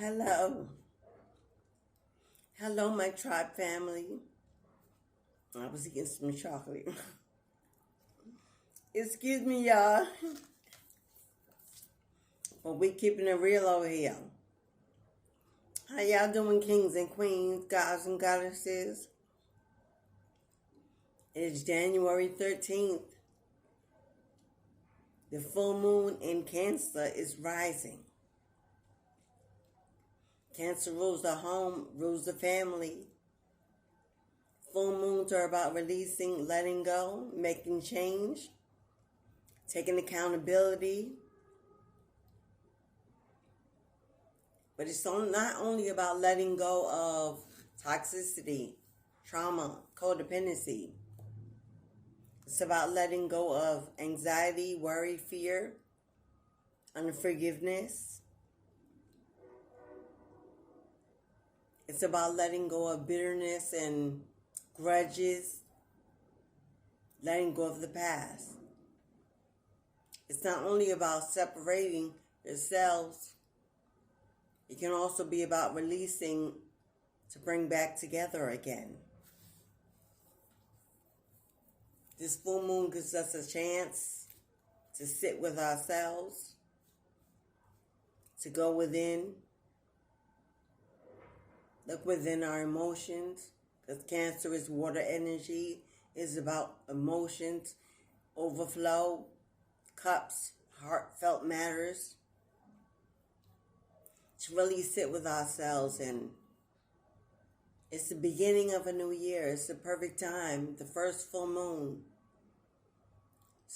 Hello. Hello, my tribe family. I was eating some chocolate. Excuse me, y'all. But we keeping it real over here. How y'all doing, kings and queens, gods and goddesses? It's January 13th. The full moon in Cancer is rising. Cancer rules the home, rules the family. Full moons are about releasing, letting go, making change, taking accountability. But it's not only about letting go of toxicity, trauma, codependency. It's about letting go of anxiety, worry, fear, unforgiveness. It's about letting go of bitterness and grudges, letting go of the past. It's not only about separating yourselves, it can also be about releasing to bring back together again. This full moon gives us a chance to sit with ourselves, to go within, look within our emotions, because Cancer is water energy, is about emotions, overflow, cups, heartfelt matters. To really sit with ourselves, and it's the beginning of a new year. It's the perfect time, the first full moon,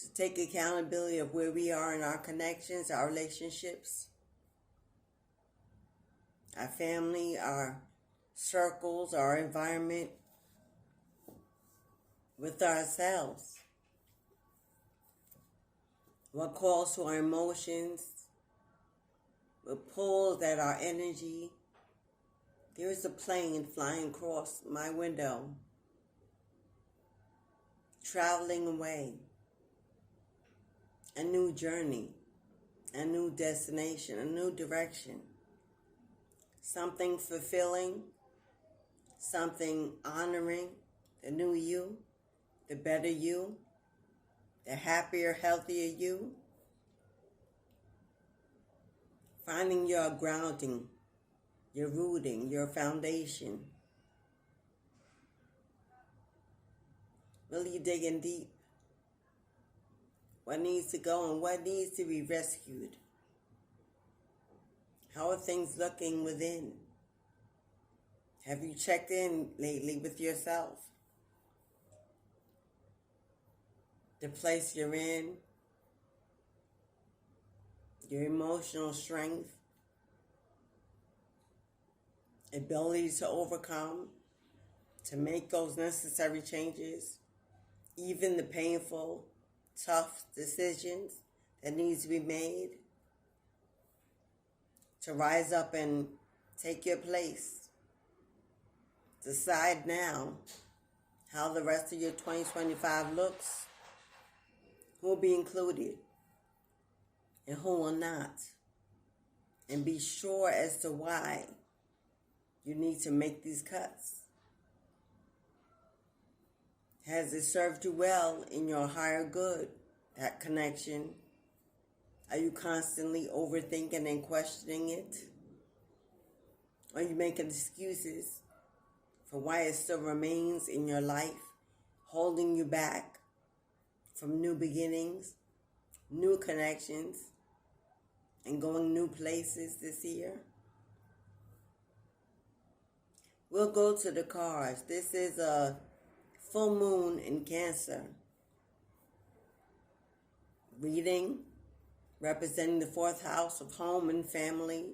to take accountability of where we are in our connections, our relationships, our family, our circles, our environment, with ourselves. What calls to our emotions, what pulls at our energy. There is a plane flying across my window, traveling away. A new journey, a new destination, a new direction. Something fulfilling, something honoring the new you, the better you, the happier, healthier you. Finding your grounding, your rooting, your foundation. Really digging deep. What needs to go and what needs to be rescued? How are things looking within? Have you checked in lately with yourself? The place you're in, your emotional strength, ability to overcome, to make those necessary changes, even the painful, tough decisions that need to be made, to rise up and take your place. Decide now how the rest of your 2025 looks, who will be included and who will not, and be sure as to why you need to make these cuts. Has it served you well in your higher good, that connection? Are you constantly overthinking and questioning it? Are you making excuses for why it still remains in your life, holding you back from new beginnings, new connections, and going new places this year? We'll go to the cards. This is a full moon in Cancer. Reading, representing the fourth house of home and family.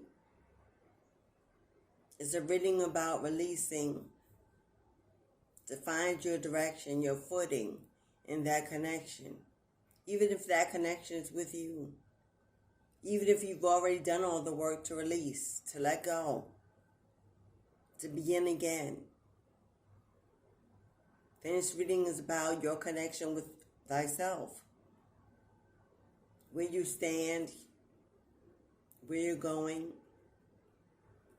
It's a reading about releasing to find your direction, your footing in that connection. Even if that connection is with you. Even if you've already done all the work to release, to let go, to begin again. Then this reading is about your connection with thyself. Where you stand, where you're going,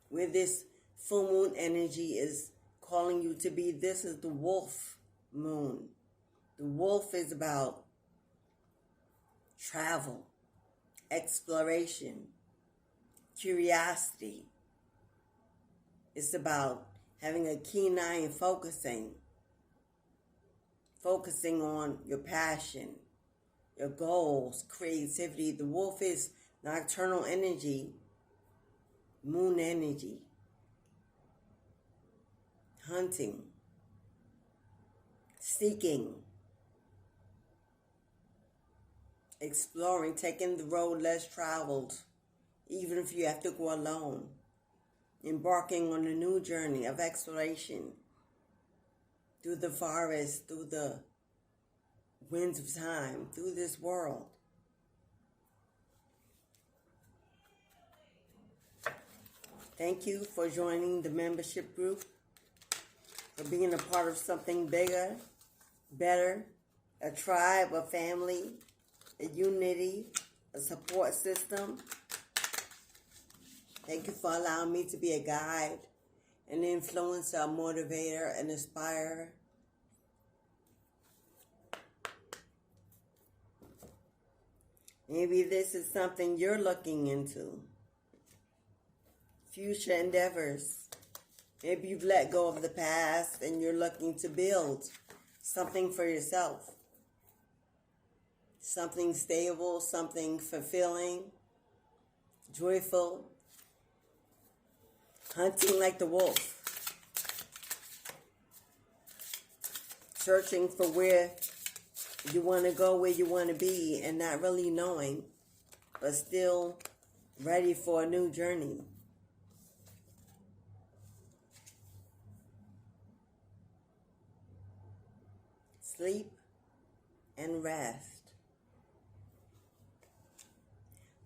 Where this full moon energy is calling you to be, this is the wolf moon. The wolf is about travel, exploration, curiosity. It's about having a keen eye and focusing on your passion, your goals, creativity. The wolf is nocturnal energy, moon energy, hunting, seeking, exploring, taking the road less traveled, even if you have to go alone, embarking on a new journey of exploration through the forest, through the winds of time, through this world. Thank you for joining the membership group, for being a part of something bigger, better, a tribe, a family, a unity, a support system. Thank you for allowing me to be a guide, an influencer, a motivator, an inspirer. Maybe this is something you're looking into. Future endeavors. Maybe you've let go of the past and you're looking to build something for yourself. Something stable, something fulfilling, joyful. Hunting like the wolf. Searching for where you want to go, where you want to be, and not really knowing, but still ready for a new journey. Sleep and rest.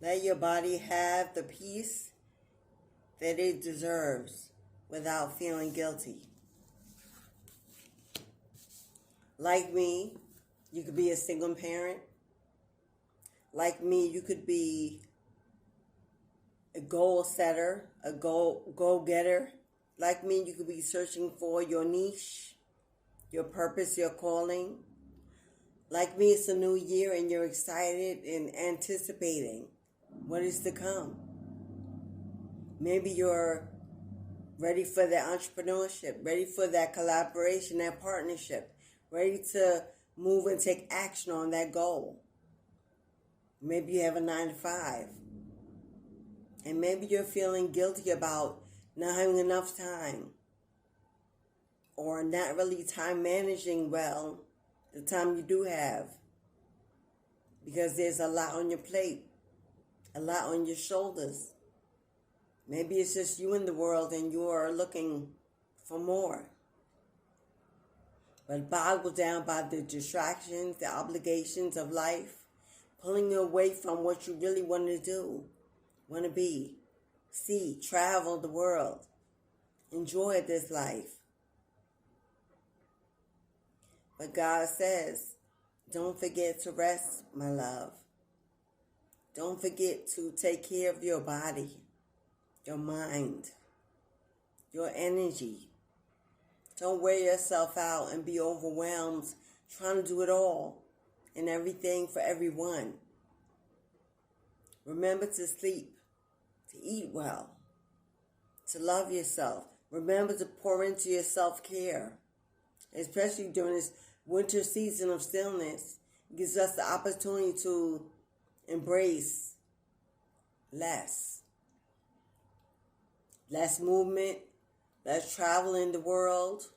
Let your body have the peace that it deserves without feeling guilty. Like me, you could be a single parent. Like me, you could be a goal setter, a go-getter. Like me, you could be searching for your niche, your purpose, your calling. Like me, it's a new year and you're excited and anticipating what is to come. Maybe you're ready for that entrepreneurship, ready for that collaboration, that partnership, ready to move and take action on that goal. Maybe you have a 9-to-5. And maybe you're feeling guilty about not having enough time or not really time managing well the time you do have, because there's a lot on your plate, a lot on your shoulders. Maybe it's just you in the world and you're looking for more. But boggled down by the distractions, the obligations of life, pulling you away from what you really want to do, want to be, see, travel the world, enjoy this life. But God says, don't forget to rest, my love. Don't forget to take care of your body, your mind, your energy. Don't wear yourself out and be overwhelmed trying to do it all and everything for everyone. Remember to sleep, to eat well, to love yourself. Remember to pour into your self-care, especially during this winter season of stillness. It gives us the opportunity to embrace less movement, less travel in the world,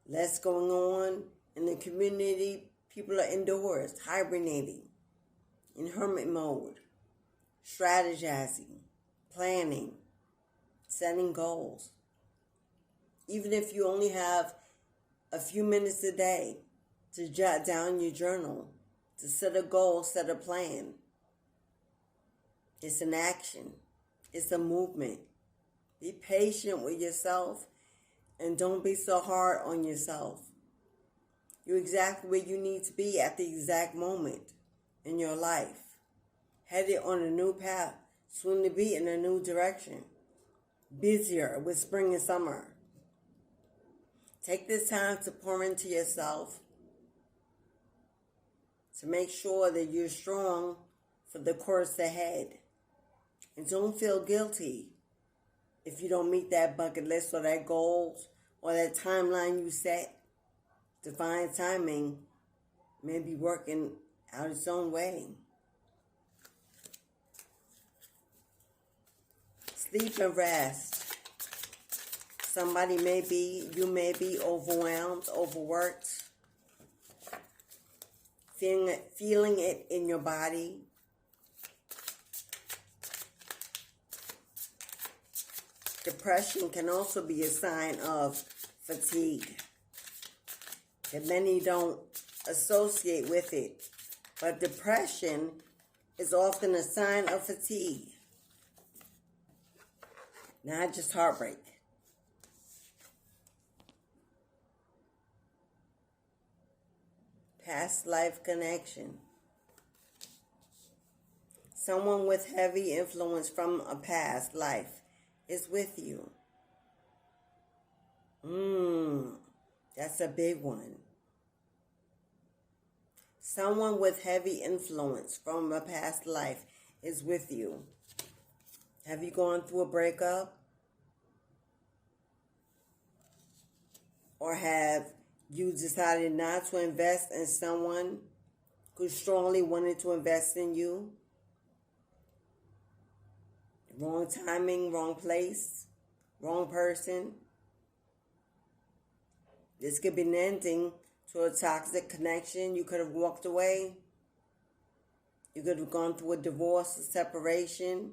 less going on in the community. People are indoors, hibernating, in hermit mode, strategizing, planning, setting goals. Even if you only have a few minutes a day to jot down your journal, to set a goal, set a plan. It's an action. It's a movement. Be patient with yourself and don't be so hard on yourself. You're exactly where you need to be at the exact moment in your life. Headed on a new path, soon to be in a new direction. busier with spring and summer. Take this time to pour into yourself, to make sure that you're strong for the course ahead. And don't feel guilty if you don't meet that bucket list or that goals or that timeline you set. Divine timing may be working out its own way. Sleep and rest. You may be overwhelmed, overworked, feeling it in your body. Depression can also be a sign of fatigue that many don't associate with it. But depression is often a sign of fatigue, not just heartbreak. Past life connection. Someone with heavy influence from a past life is with you. That's a big one. Someone with heavy influence from a past life is with you. Have you gone through a breakup? Or have you decided not to invest in someone who strongly wanted to invest in you? Wrong timing, wrong place, wrong person. This could be an ending to a toxic connection. You could have walked away. You could have gone through a divorce, a separation,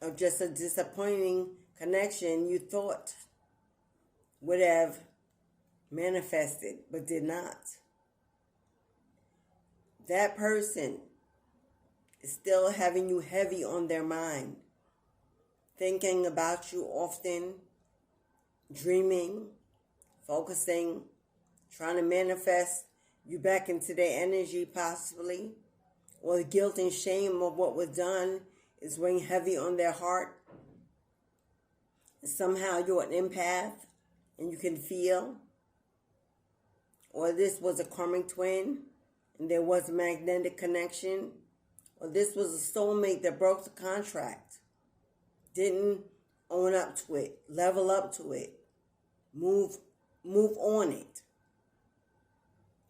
or just a disappointing connection you thought would have manifested, but did not. That person is still having you heavy on their mind, thinking about you often, dreaming, focusing, trying to manifest you back into their energy possibly, or the guilt and shame of what was done is weighing heavy on their heart. And somehow you're an empath and you can feel. Or this was a karmic twin and there was a magnetic connection. Or this was a soulmate that broke the contract, didn't own up to it, level up to it, move on it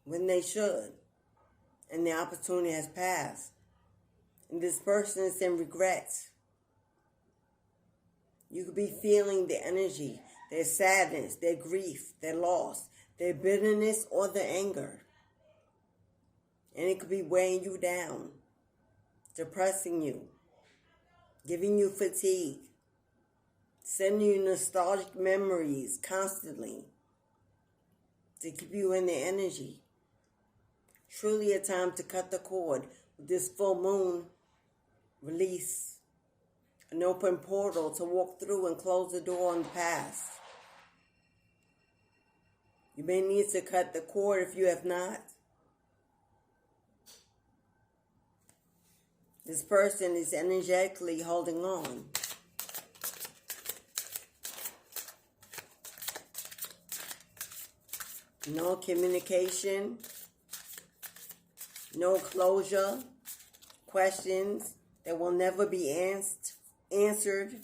when they should, and the opportunity has passed. And this person is in regrets. You could be feeling the energy, their sadness, their grief, their loss, their bitterness, or their anger. And it could be weighing you down, depressing you, giving you fatigue, sending you nostalgic memories constantly to keep you in the energy. Truly a time to cut the cord with this full moon release, an open portal to walk through and close the door on the past. You may need to cut the cord if you have not. This person is energetically holding on. No communication, no closure, questions that will never be answered.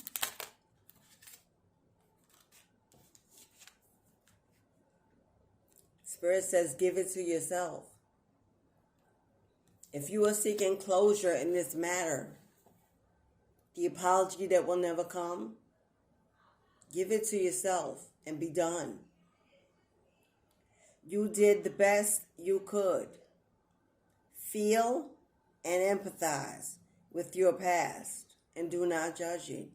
Spirit says, give it to yourself. If you are seeking closure in this matter, the apology that will never come, give it to yourself and be done. You did the best you could. Feel and empathize with your past and do not judge it.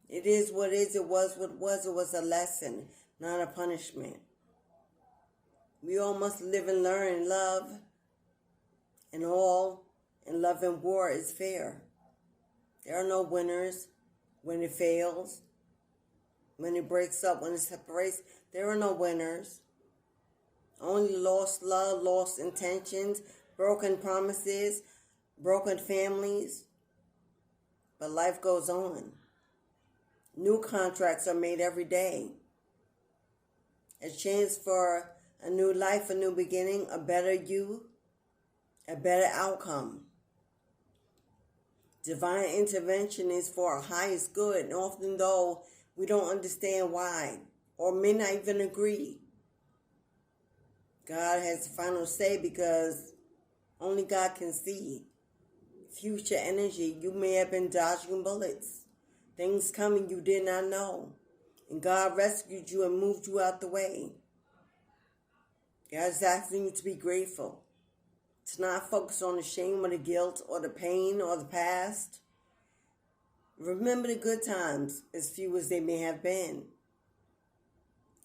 It is what is, it was what was, it was a lesson, not a punishment. We all must live and learn and love, and all in love and war is fair. There are no winners when it fails, when it breaks up, when it separates. There are no winners. Only lost love, lost intentions, broken promises, broken families. But life goes on. New contracts are made every day. A chance for a new life, a new beginning, a better you, a better outcome. Divine intervention is for our highest good, and often though we don't understand why, or may not even agree, God has the final say because only God can see future energy. You may have been dodging bullets, things coming you did not know, and God rescued you and moved you out the way. God is asking you to be grateful, to not focus on the shame or the guilt or the pain or the past. Remember the good times, as few as they may have been.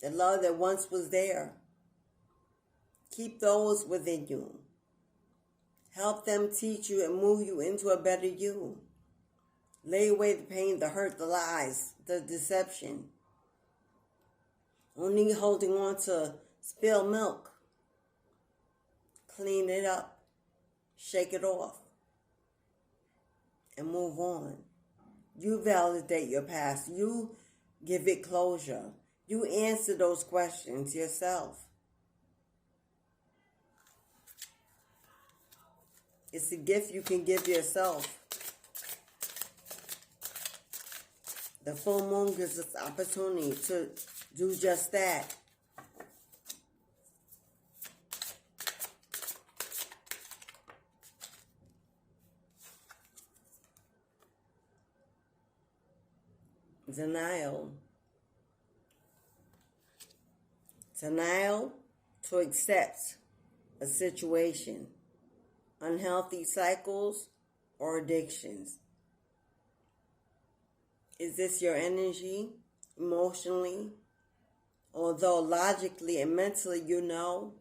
The love that once was there. Keep those within you. Help them teach you and move you into a better you. Lay away the pain, the hurt, the lies, the deception. Only holding on to spilled milk. Clean it up. Shake it off. And move on. You validate your past. You give it closure. You answer those questions yourself. It's a gift you can give yourself. The full moon gives us opportunity to do just that. Denial. Denial to accept a situation, unhealthy cycles, or addictions. Is this your energy, emotionally? Although logically and mentally you know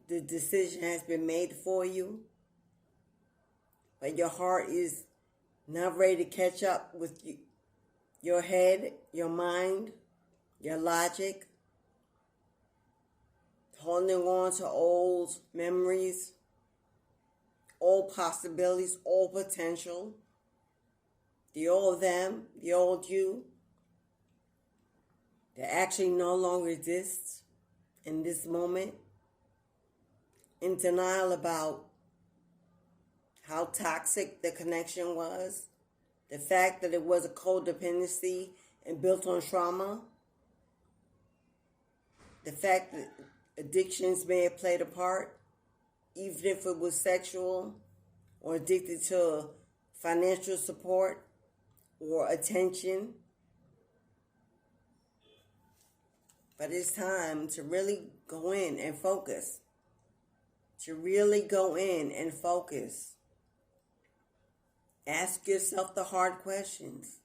the decision has been made for you, but your heart is not ready to catch up with you. Your head, your mind, your logic, holding on to old memories, old possibilities, old potential, the old them, the old you, that actually no longer exists in this moment, in denial about how toxic the connection was, the fact that it was a codependency and built on trauma, the fact that addictions may have played a part, even if it was sexual, or addicted to financial support or attention. But it's time to really go in and focus. To really go in and focus. Ask yourself the hard questions.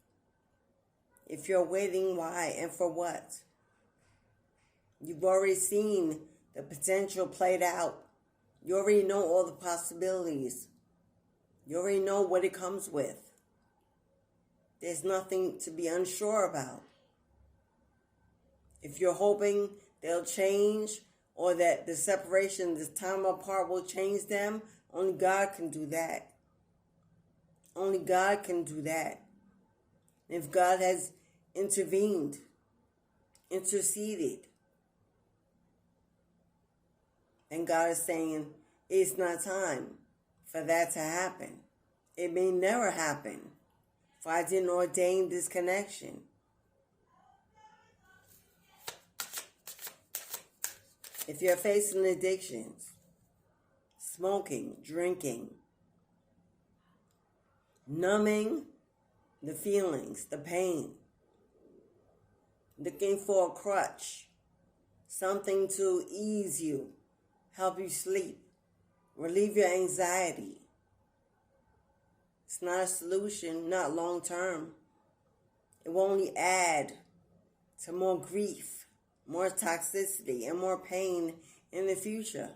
If you're waiting, why and for what? You've already seen the potential played out. You already know all the possibilities. You already know what it comes with. There's nothing to be unsure about. If you're hoping they'll change or that the separation, this time apart will change them, only God can do that. Only God can do that. If God has intervened, interceded, and God is saying, it's not time for that to happen. It may never happen, for I didn't ordain this connection. If you're facing addictions, smoking, drinking, numbing the feelings, the pain, looking for a crutch, something to ease you, help you sleep, relieve your anxiety. It's not a solution, not long term. It will only add to more grief, more toxicity, and more pain in the future.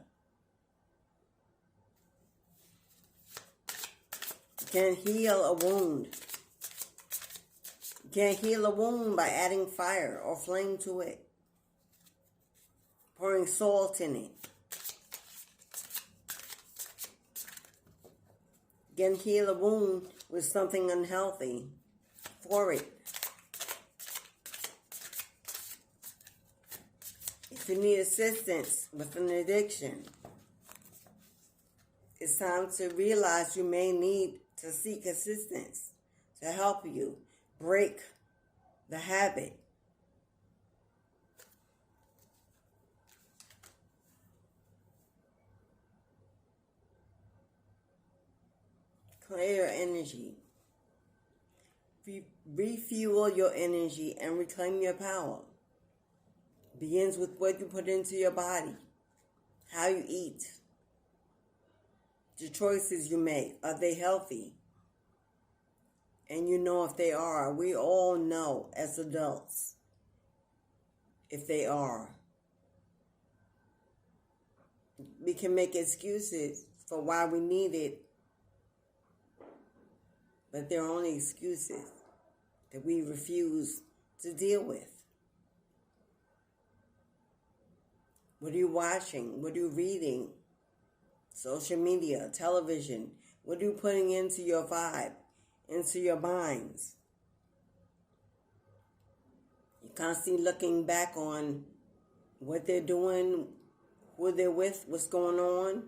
You can't heal a wound. You can't heal a wound by adding fire or flame to it, pouring salt in it. You can heal a wound with something unhealthy for it. If you need assistance with an addiction, it's time to realize you may need to seek assistance to help you break the habit. Clear your energy. Refuel your energy and reclaim your power. Begins with what you put into your body, how you eat, the choices you make. Are they healthy? And you know if they are. We all know as adults if they are. We can make excuses for why we need it, but they're only excuses that we refuse to deal with. What are you watching? What are you reading? Social media, television. What are you putting into your vibe, into your minds? You're constantly looking back on what they're doing, who they're with, what's going on,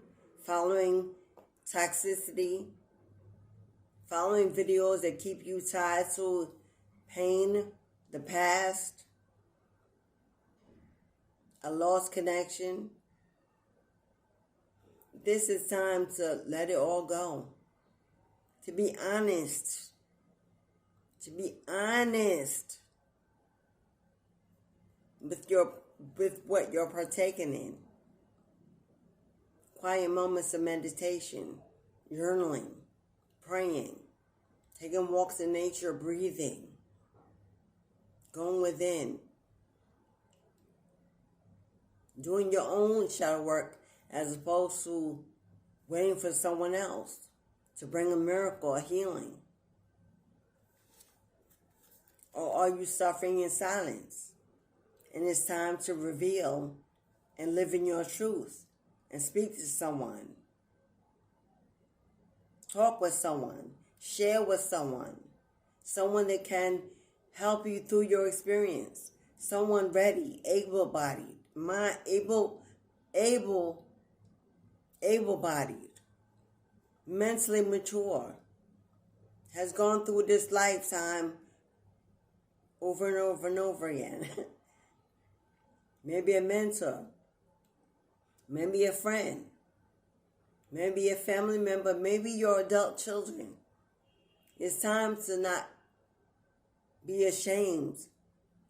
following toxicity, following videos that keep you tied to pain, the past, a lost connection. This is time to let it all go. To be honest. To be honest with what you're partaking in. Quiet moments of meditation, journaling, praying, taking walks in nature, breathing, going within, doing your own shadow work as opposed to waiting for someone else to bring a miracle, a healing. Or are you suffering in silence? And it's time to reveal and live in your truth and speak to someone. Talk with someone. Share with someone. Someone that can help you through your experience. Someone ready, able-bodied, able-bodied, mentally mature, has gone through this lifetime over and over and over again. Maybe a mentor, maybe a friend, maybe a family member, maybe your adult children. It's time to not be ashamed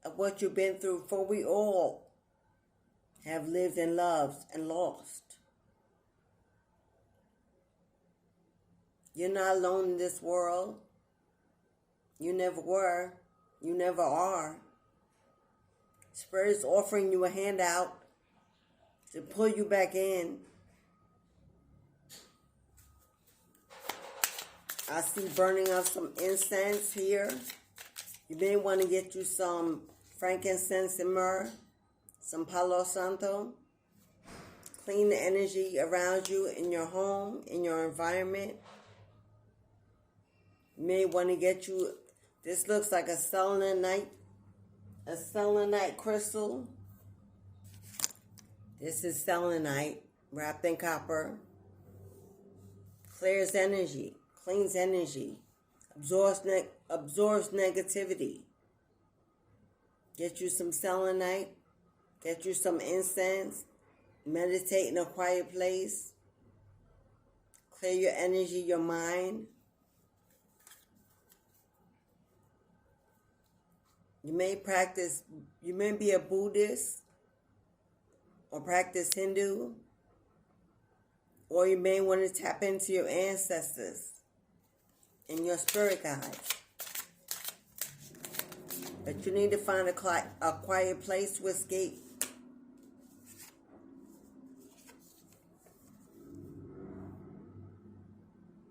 of what you've been through, for we all have lived and loved and lost. You're not alone in this world. You never were. You never are. Spirit is offering you a handout to pull you back in. I see burning of some incense here. You may want to get you some frankincense and myrrh, some Palo Santo. Clean the energy around you in your home, in your environment. You may want to get you, this looks like a selenite crystal. This is selenite wrapped in copper. Clears energy, cleans energy, absorbs negativity. Get you some selenite, get you some incense, meditate in a quiet place. Clear your energy, your mind. You may be a Buddhist or practice Hindu, or you may want to tap into your ancestors and your spirit guides. But you need to find a quiet place to escape.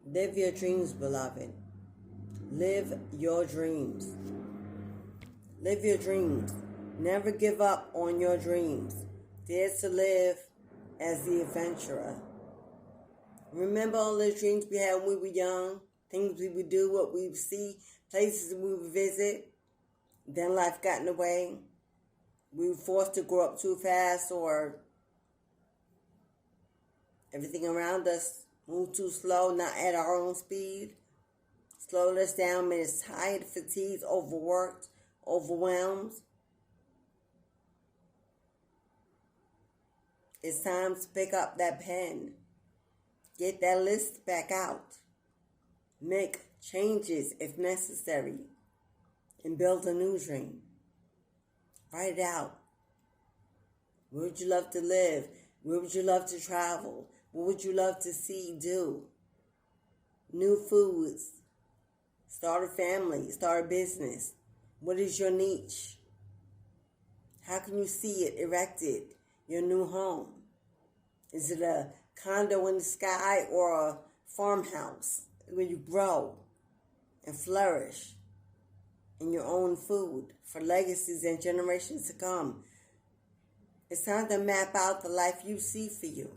Live your dreams, beloved. Live your dreams. Live your dreams. Never give up on your dreams. Dare to live as the adventurer. Remember all the dreams we had when we were young? Things we would do, what we would see, places we would visit. Then life got in the way. we were forced to grow up too fast, or everything around us moved too slow, not at our own speed. Slowed us down, made us tired, fatigued, overworked, overwhelmed. It's time to pick up that pen. Get that list back out. Make changes if necessary. And build a new dream. Write it out. Where would you love to live? Where would you love to travel? What would you love to see, do? New foods. Start a family. Start a business. What is your niche? How can you see it erected? Your new home. Is it a condo in the sky or a farmhouse where you grow and flourish in your own food for legacies and generations to come? It's time to map out the life you see for you.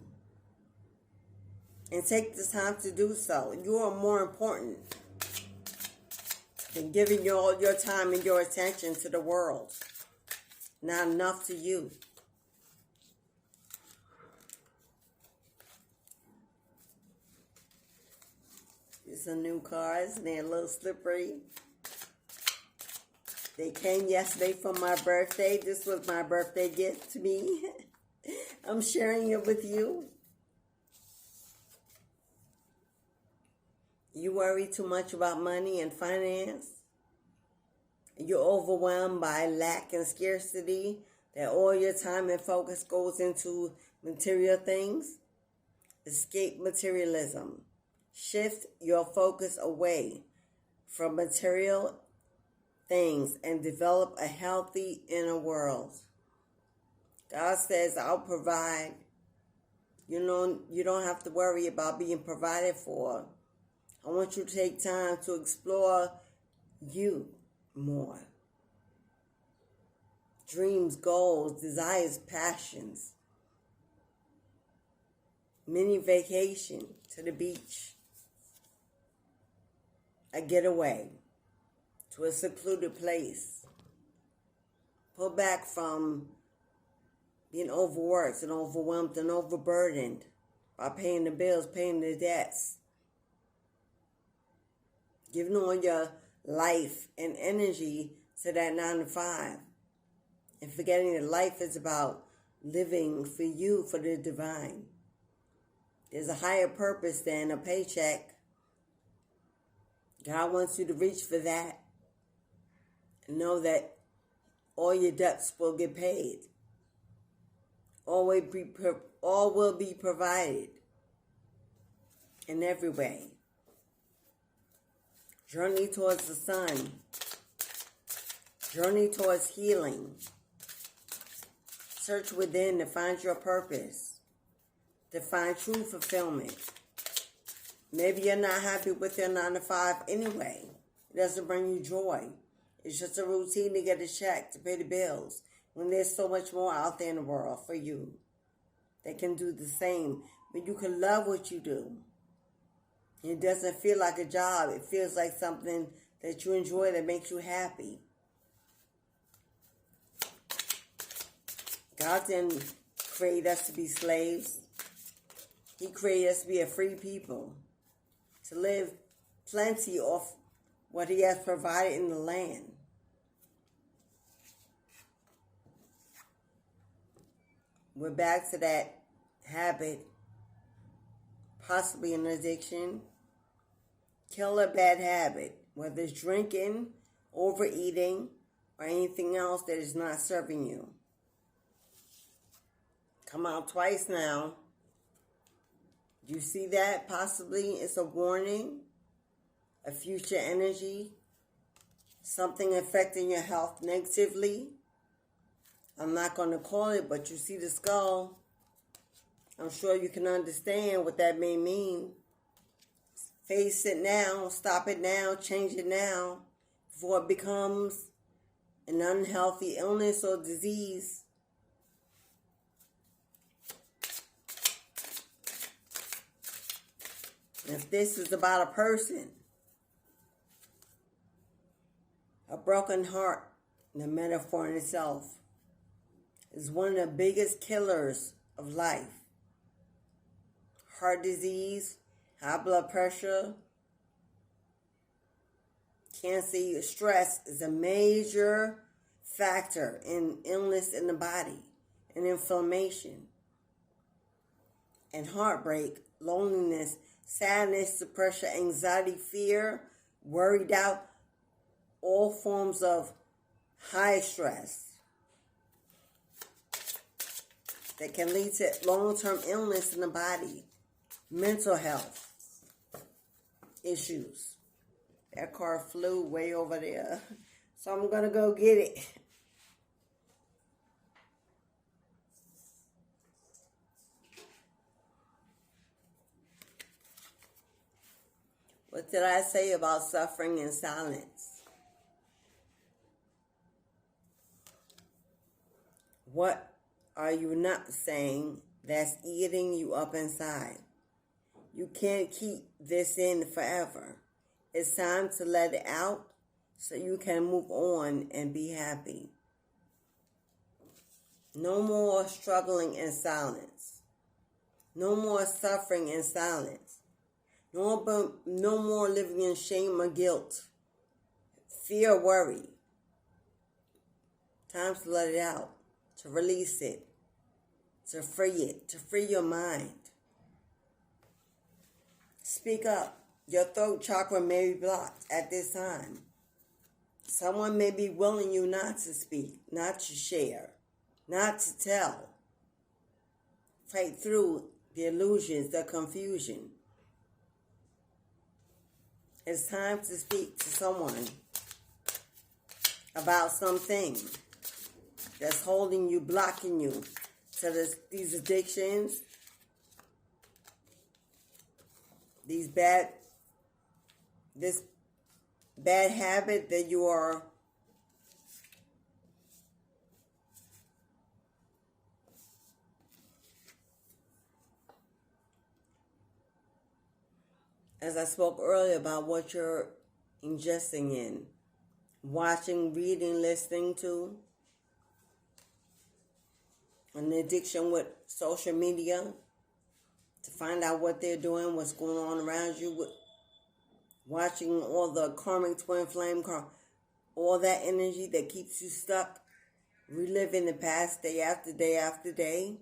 And take the time to do so. You are more important than giving all your time and your attention to the world. Not enough to you. It's some new cards and they're a little slippery. They came yesterday for my birthday. This was my birthday gift to me. I'm sharing it with you. You worry too much about money and finance. You're overwhelmed by lack and scarcity, that all your time and focus goes into material things. Escape materialism. Shift your focus away from material things and develop a healthy inner world. God says, I'll provide. You don't have to worry about being provided for. I want you to take time to explore you more. Dreams, goals, desires, passions. Mini vacation to the beach. A getaway to a secluded place. Pull back from being overworked and overwhelmed and overburdened by paying the bills, paying the debts. Giving all your life and energy to that 9 to 5. And forgetting that life is about living for you, for the divine. There's a higher purpose than a paycheck. God wants you to reach for that. And know that all your debts will get paid. All will be provided. In every way. Journey towards the sun. Journey towards healing. Search within to find your purpose. To find true fulfillment. Maybe you're not happy with your 9 to 5 anyway. It doesn't bring you joy. It's just a routine to get a check, to pay the bills. When there's so much more out there in the world for you. That can do the same. But you can love what you do. It doesn't feel like a job. It feels like something that you enjoy, that makes you happy. God didn't create us to be slaves. He created us to be a free people. To live plenty off what He has provided in the land. We're back to that habit, possibly an addiction. Kill a bad habit, whether it's drinking, overeating, or anything else that is not serving you. Come out twice now. You see that? Possibly it's a warning, a future energy, something affecting your health negatively. I'm not going to call it, but you see the skull. I'm sure you can understand what that may mean. Face it now, stop it now, change it now, before it becomes an unhealthy illness or disease. If this is about a person, a broken heart, the metaphor in itself, is one of the biggest killers of life. Heart disease, high blood pressure, cancer, stress is a major factor in illness in the body and inflammation and heartbreak, loneliness, sadness, depression, anxiety, fear, worry, doubt, all forms of high stress that can lead to long-term illness in the body, mental health issues. That car flew way over there, so I'm going to go get it. What did I say about suffering in silence? What are you not saying that's eating you up inside? You can't keep this in forever. It's time to let it out so you can move on and be happy. No more struggling in silence. No more suffering in silence. No more living in shame or guilt, fear, worry. Time to let it out, to release it, to free your mind. Speak up. Your throat chakra may be blocked at this time. Someone may be willing you not to speak, not to share, not to tell. Fight through the illusions, the confusion. It's time to speak to someone about something that's holding you, blocking you to these addictions, this bad habit that you are as I spoke earlier about what you're ingesting in, watching, reading, listening to, an addiction with social media, to find out what they're doing, what's going on around you, watching all the karmic twin flame, all that energy that keeps you stuck, reliving the past day after day after day.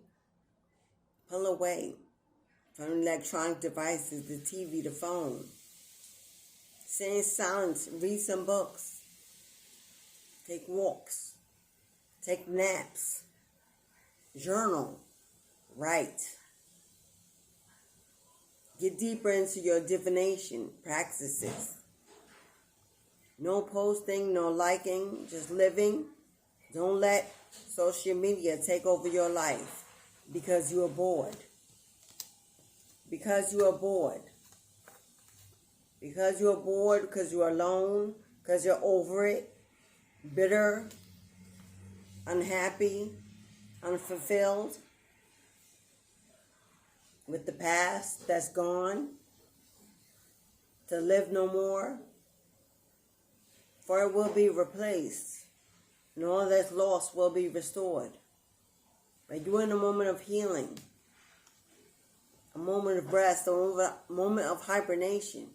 Pull away from electronic devices, the TV, the phone. Stay in silence, read some books, take walks, take naps, journal, write. Get deeper into your divination practices. No posting, no liking, just living. Don't let social media take over your life because you are bored. Because you are bored. Because you are bored, because you are alone, because you're over it, bitter, unhappy, unfulfilled with the past that's gone, to live no more, for it will be replaced, and all that's lost will be restored. But you're in a moment of healing, a moment of rest, a moment of hibernation.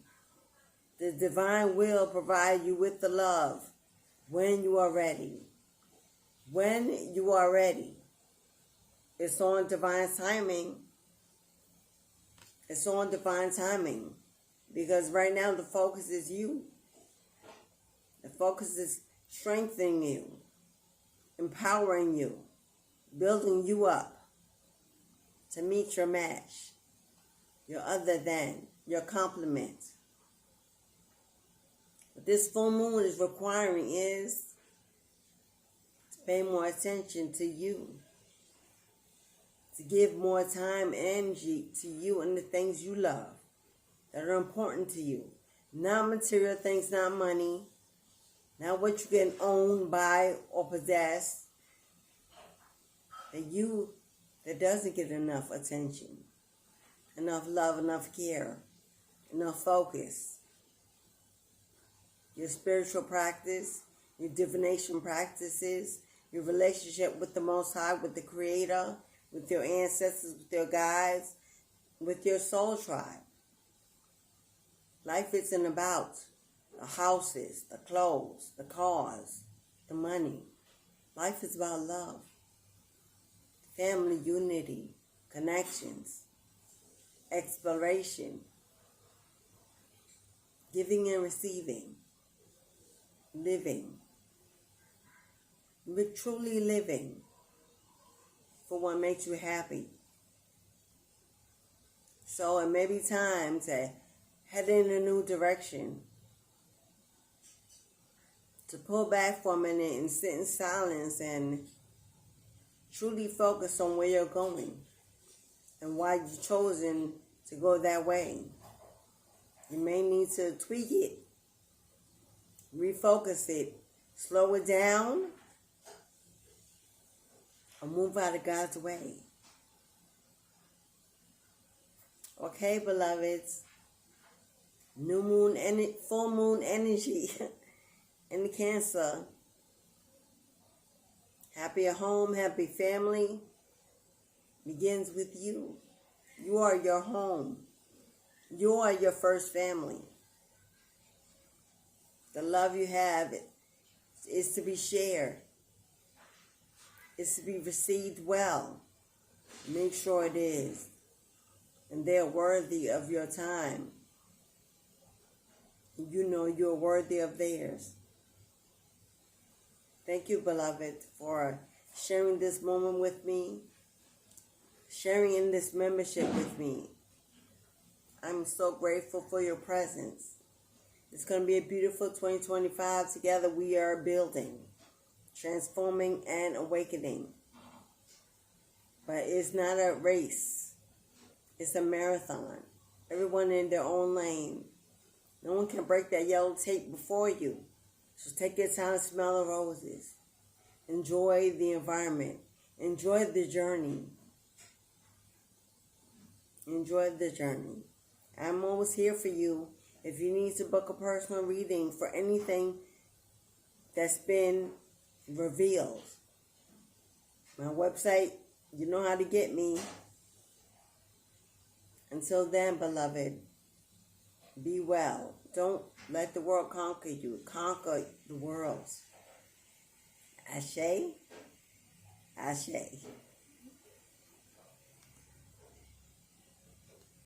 The divine will provide you with the love when you are ready. When you are ready. It's on divine timing. It's on divine timing. Because right now the focus is you. The focus is strengthening you, empowering you, building you up to meet your match, your other than, your complement. What this full moon is requiring is to pay more attention to you, to give more time and energy to you and the things you love that are important to you. Not material things, not money, not what you can own, buy, or possess. That doesn't get enough attention, enough love, enough care, enough focus. Your spiritual practice, your divination practices, your relationship with the Most High, with the Creator, with your ancestors, with your guides, with your soul tribe. Life isn't about the houses, the clothes, the cars, the money. Life is about love, family unity, connections, exploration, giving and receiving, living, but truly living for what makes you happy. So it may be time to head in a new direction, to pull back for a minute and sit in silence and truly focus on where you're going and why you've chosen to go that way. You may need to tweak it, refocus it, slow it down, or move out of God's way. Okay, beloveds, full moon energy in the Cancer. Happy home, happy family begins with you. You are your home. You are your first family. The love you have is to be shared. It's to be received well. Make sure it is. And they're worthy of your time. You know you're worthy of theirs. Thank you, beloved, for sharing this moment with me, sharing in this membership with me. I'm so grateful for your presence. It's going to be a beautiful 2025. Together we are building, transforming, and awakening. But it's not a race. It's a marathon. Everyone in their own lane. No one can break that yellow tape before you. So take your time to smell the roses. Enjoy the environment. Enjoy the journey. Enjoy the journey. I'm always here for you. If you need to book a personal reading for anything that's been revealed. My website, you know how to get me. Until then, beloved, be well. Don't let the world conquer you. Conquer the world. Ashe. Ashe.